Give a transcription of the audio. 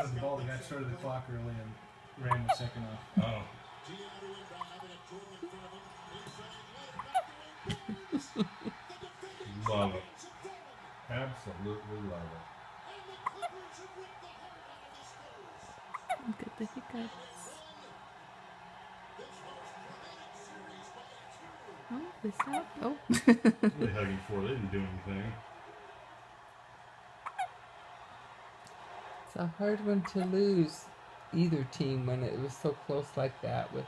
of the ball. The guy started the clock early and ran the second off. Oh. Love it. Absolutely love it. Look at the hiccups. Oh, this out. Oh. What are they hugging for? They didn't do anything. It's a hard one to lose, either team, when it was so close like that with